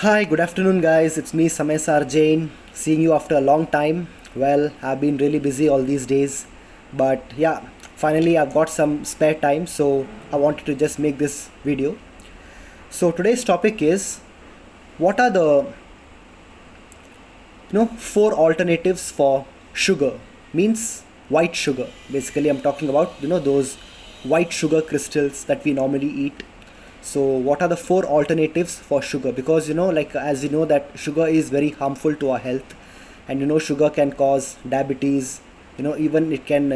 Hi, good afternoon, guys. It's me, Samay Sar Jain, seeing you after a long time. Well, I've been really busy all these days, but yeah, finally I've got some spare time, so I wanted to just make this video. So today's topic is what are the four alternatives for sugar? Means white sugar. Basically, I'm talking about those white sugar crystals that we normally eat. So what are the four alternatives for sugar? Because like as you know that sugar is very harmful to our health, and sugar can cause diabetes. Even it can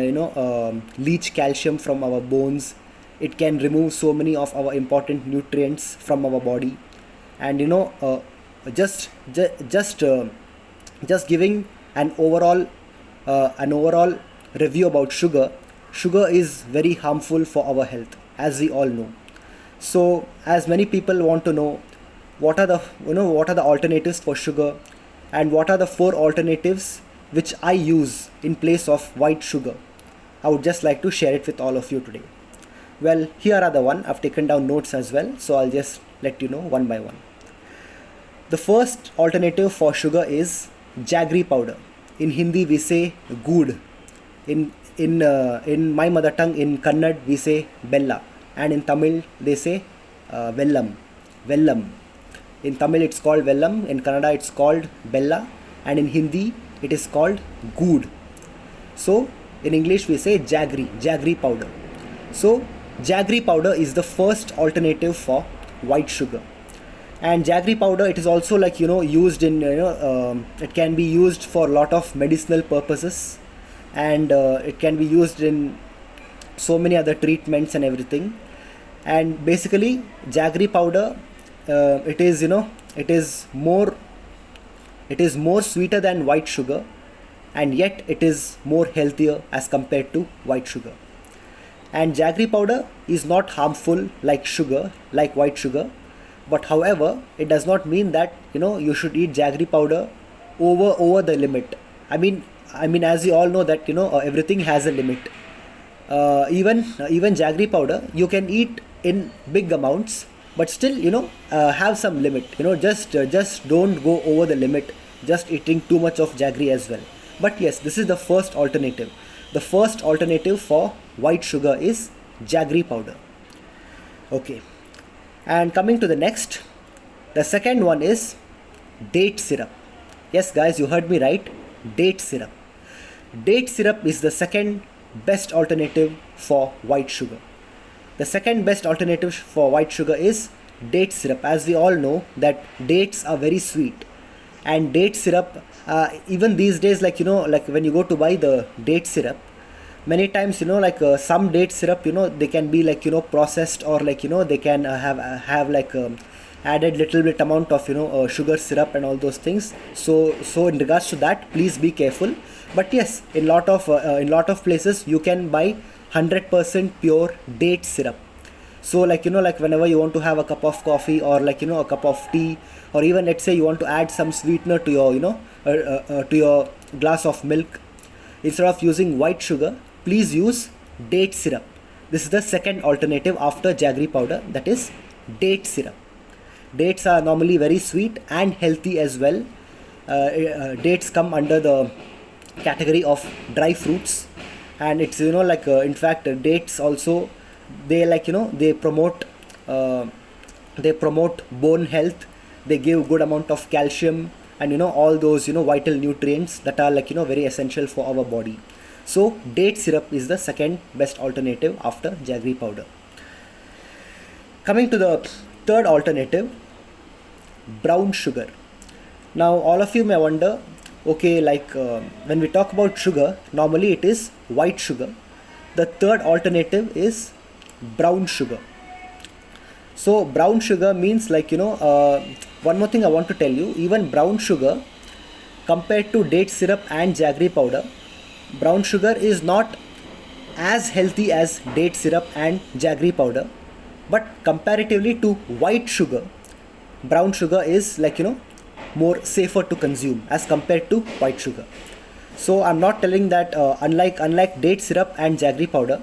leach calcium from our bones. It can remove so many of our important nutrients from our body, and just ju- just giving an overall review about sugar. Sugar is very harmful for our health, as we all know. So as many people want to know what are the alternatives for sugar, and what are the four alternatives which I use in place of white sugar, I would just like to share it with all of you today. Well, here are the one. I've taken down notes as well, so I'll just let you know one by one. The first alternative for sugar is jaggery powder. In Hindi we say good. In my mother tongue, in Kannada we say bella, and in Tamil they say vellam. Vellam. In Tamil it's called vellam. In Kannada it's called bella, and in Hindi it is called good. So in English we say jaggery powder. So jaggery powder is the first alternative for white sugar. And jaggery powder, it is also like used in it can be used for a lot of medicinal purposes, and it can be used in so many other treatments and everything. And basically jaggery powder, it is it is more it is more sweeter than white sugar, and yet it is more healthier as compared to white sugar. And jaggery powder is not harmful like white sugar, but however it does not mean that you should eat jaggery powder over the limit. I mean as you all know that everything has a limit. Even jaggery powder you can eat in big amounts, but still have some limit. Just don't go over the limit, just eating too much of jaggery as well. But yes, this is the first alternative. The first alternative for white sugar is jaggery powder. Okay. And coming to the next, the second one is date syrup. Yes, guys, you heard me right. Date syrup. Date syrup is the second best alternative for white sugar. The second best alternative for white sugar is date syrup. As we all know that dates are very sweet, and date syrup, even these days, like when you go to buy the date syrup, many times some date syrup, they can be processed, or they can have added little bit amount of sugar syrup and all those things. So in regards to that, please be careful. But yes, in lot of places you can buy 100% pure date syrup. So like whenever you want to have a cup of coffee, or a cup of tea, or even let's say you want to add some sweetener to your to your glass of milk, instead of using white sugar, please use date syrup. This is the second alternative after jaggery powder, that is date syrup. Dates are normally very sweet and healthy as well. Dates come under the category of dry fruits, and it's in fact dates also, they uh, they promote bone health. They give good amount of calcium, and all those vital nutrients that are very essential for our body. So date syrup is the second best alternative after jaggery powder. Coming to the third alternative, brown sugar. Now all of you may wonder, okay, when we talk about sugar, normally it is white sugar. The third alternative is brown sugar. So brown sugar means one more thing I want to tell you. Even brown sugar, compared to date syrup and jaggery powder, brown sugar is not as healthy as date syrup and jaggery powder, but comparatively to white sugar, brown sugar is more safer to consume as compared to white sugar. So I'm not telling that unlike date syrup and jaggery powder,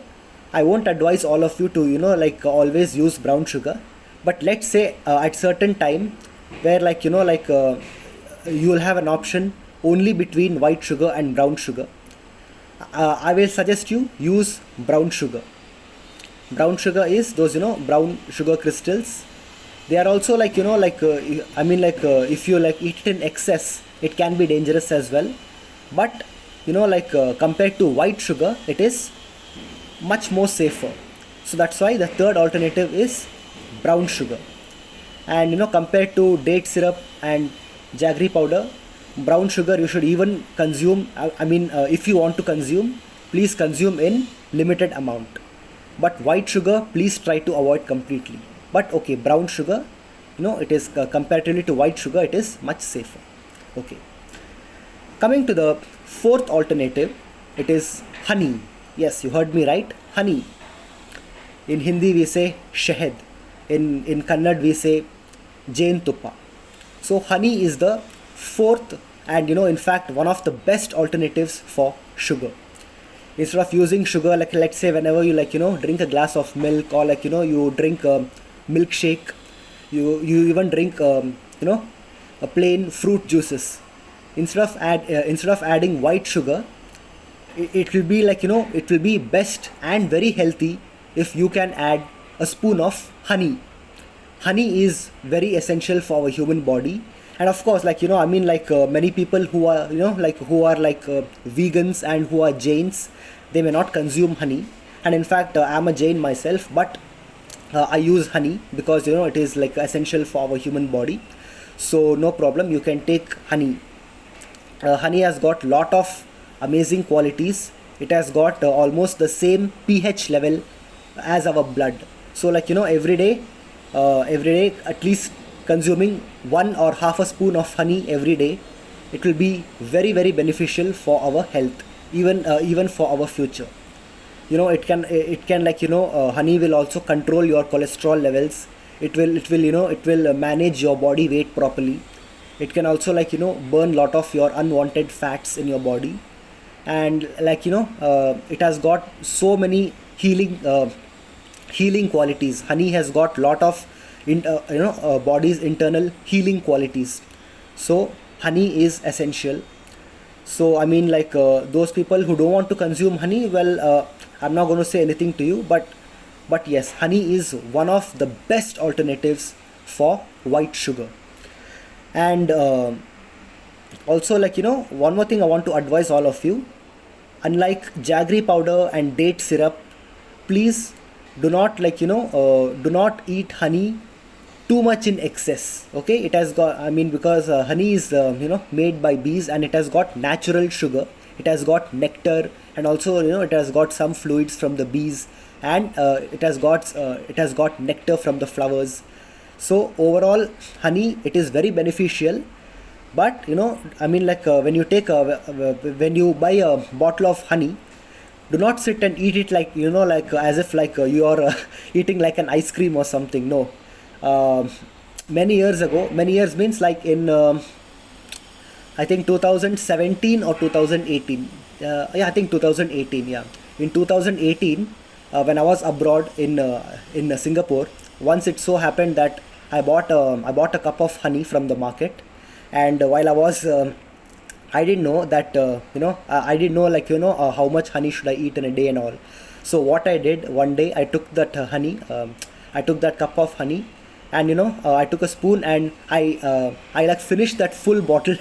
I won't advise all of you to always use brown sugar. But let's say at certain time, where like you will have an option only between white sugar and brown sugar. I will suggest you use brown sugar. Brown sugar is those brown sugar crystals. They are also like if you like eat it in excess, it can be dangerous as well. But compared to white sugar, it is much more safer. So that's why the third alternative is brown sugar. And compared to date syrup and jaggery powder, brown sugar you should even consume. If you want to consume, please consume in limited amount. But white sugar, please try to avoid completely. But okay, brown sugar, it is comparatively to white sugar, it is much safer. Okay. Coming to the fourth alternative, it is honey. Yes, you heard me right. Honey. In Hindi we say shahad. In Kannada we say Jain Tuppa. So honey is the fourth and in fact one of the best alternatives for sugar. Instead of using sugar, like let's say whenever you drink a glass of milk, or you drink a milkshake, you even drink a plain fruit juices. Instead of adding white sugar, it will be it will be best and very healthy if you can add a spoon of honey. Honey is very essential for our human body. And of course, many people who are vegans and who are Jains, they may not consume honey. And in fact, I'm a Jain myself, but I use honey because it is like essential for our human body. So no problem, you can take honey. Honey has got lot of amazing qualities. It has got almost the same pH level as our blood. So every day at least consuming 1 or half a spoon of honey every day, it will be very very beneficial for our health, even for our future. It can honey will also control your cholesterol levels. It will manage your body weight properly. It can also burn lot of your unwanted fats in your body. And it has got so many healing qualities. Honey has got lot of body's internal healing qualities. So honey is essential. So those people who don't want to consume honey, well, I'm not going to say anything to you, but yes, honey is one of the best alternatives for white sugar. And also one more thing I want to advise all of you. Unlike jaggery powder and date syrup, please do not do not eat honey too much in excess. Okay, it has got because honey is made by bees, and it has got natural sugar. It has got nectar, and also it has got some fluids from the bees, and it has got nectar from the flowers. So overall, honey, it is very beneficial. But when you buy a bottle of honey, do not sit and eat it as if you are eating like an ice cream or something. No. Many years means in I think 2017 or 2018. I think 2018. Yeah, in 2018, when I was abroad in Singapore, once it so happened that I bought a cup of honey from the market. And while I was I didn't know that I didn't know how much honey should I eat in a day and all. So what I did one day, I took that I took that cup of honey, and I took a spoon, and I finished that full bottle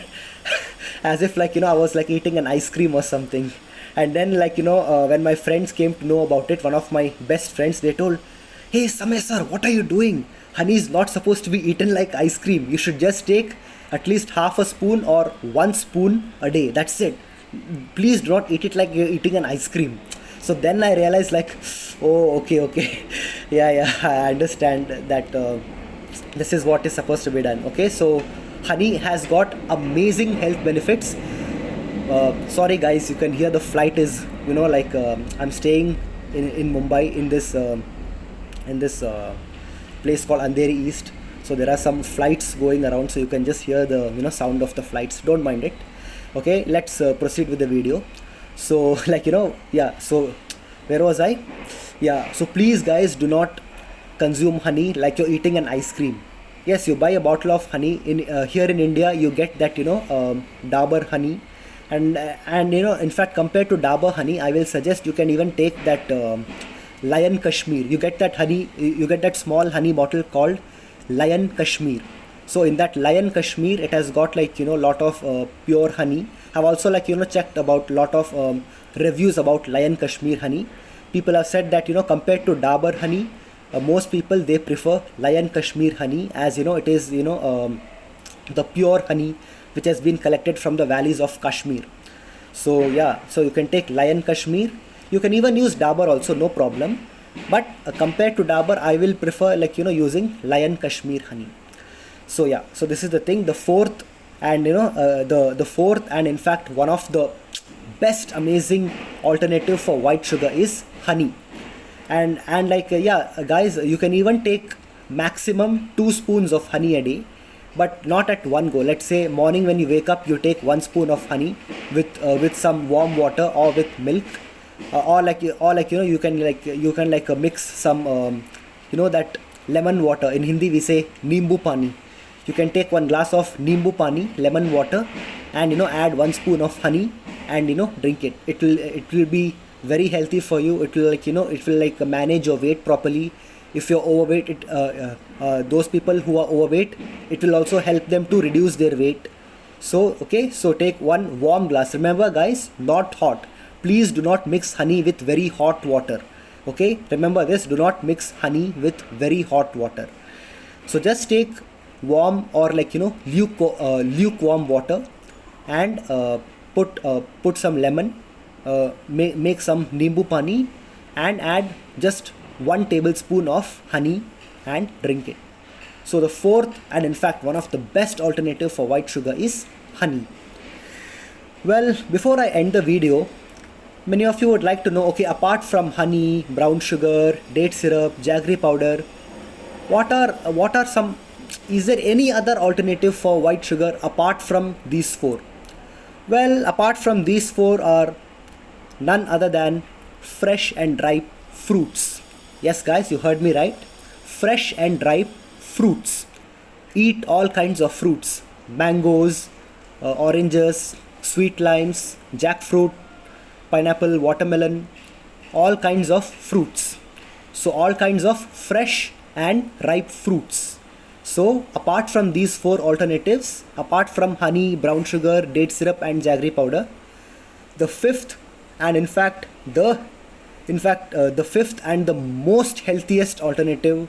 as if I was eating an ice cream or something. And then when my friends came to know about it, one of my best friends, they told, "Hey Samay sir, what are you doing? Honey is not supposed to be eaten like ice cream. You should just take at least half a spoon or 1 spoon a day. That's it. Please do not eat it like you're eating an ice cream." So then I realized oh, okay. yeah, I understand that this is what is supposed to be done. Okay, so honey has got amazing health benefits. Sorry guys, you can hear the flight is I'm staying in Mumbai in this place called Andheri East. So there are some flights going around, so you can just hear the sound of the flights. Don't mind it. Okay, let's proceed with the video. So yeah, so where was I? Yeah, so please guys, do not consume honey like you're eating an ice cream. yes, you buy a bottle of honey in here in India, you get that, Dabur honey. And in fact, compared to Dabur honey, I will suggest you can even take that Lion Kashmir. You get that honey, you get that small honey bottle called Lion Kashmir. So in that Lion Kashmir, it has got like, lot of pure honey. I've also like, checked about lot of reviews about Lion Kashmir honey. People have said that, compared to Dabur honey, most people, they prefer Lion Kashmir honey, as it is, the pure honey which has been collected from the valleys of Kashmir. So yeah, so you can take Lion Kashmir. You can even use Dabur also, no problem. But compared to Dabur, I will prefer like, using Lion Kashmir honey. So yeah, so this is the thing. The fourth, and the fourth, and in fact one of the best amazing alternative for white sugar is honey. And like guys, you can even take maximum 2 spoons of honey a day, but not at one go. Let's say morning when you wake up, you take 1 spoon of honey with some warm water or with milk, or like you can mix some that lemon water. In Hindi we say nimbu pani. You can take 1 glass of nimbu pani, lemon water, and add 1 spoon of honey, and drink it. It will be very healthy for you. It will like manage your weight properly. If you're overweight, those people who are overweight, it will also help them to reduce their weight. So okay, so take 1 warm glass. Remember guys, not hot. Please do not mix honey with very hot water. Okay, remember this, do not mix honey with very hot water. So just take warm, or like lukewarm water, and put some lemon, make some nimbu pani, and add just 1 tablespoon of honey, and drink it. So the fourth, and in fact one of the best alternative for white sugar, is honey. Well, before I end the video, many of you would like to know, okay, apart from honey, brown sugar, date syrup, jaggery powder, what are some, is there any other alternative for white sugar apart from these 4? Well, apart from these 4 are none other than fresh and ripe fruits. Yes guys, you heard me right. Fresh and ripe fruits. Eat all kinds of fruits. Mangoes, oranges, sweet limes, jackfruit, pineapple, watermelon, all kinds of fruits. So all kinds of fresh and ripe fruits. So apart from these 4 alternatives, apart from honey, brown sugar, date syrup, and jaggery powder, the fifth, and in fact the fifth and the most healthiest alternative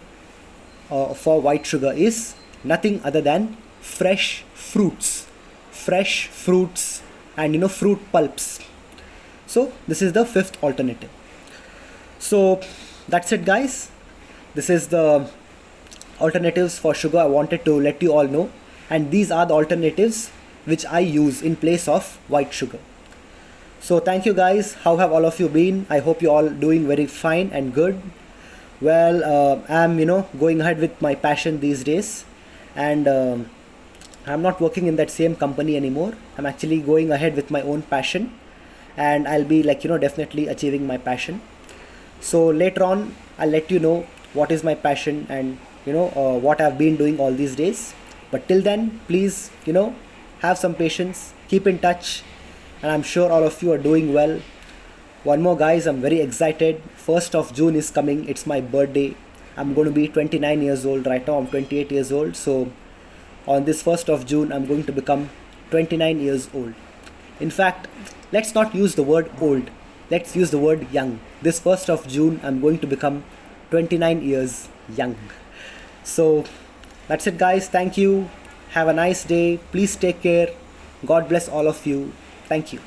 for white sugar is nothing other than fresh fruits. Fresh fruits and fruit pulps. So this is the fifth alternative. So that's it guys. This is the alternatives for sugar I wanted to let you all know, and these are the alternatives which I use in place of white sugar. So thank you guys. How have all of you been? I hope you all doing very fine and good. Well, I'm going ahead with my passion these days, and I'm not working in that same company anymore. I'm actually going ahead with my own passion, and I'll be like definitely achieving my passion. So later on I'll let you know what is my passion, and what I've been doing all these days. But till then, please have some patience, keep in touch, and I'm sure all of you are doing well. One more guys, I'm very excited. 1st of June is coming. It's my birthday. I'm going to be 29 years old. Right now I'm 28 years old. So on this 1st of June, I'm going to become 29 years old. In fact, let's not use the word old. Let's use the word young. This 1st of June, I'm going to become 29 years young. So that's it guys. Thank you. Have a nice day. Please take care. God bless all of you. Thank you.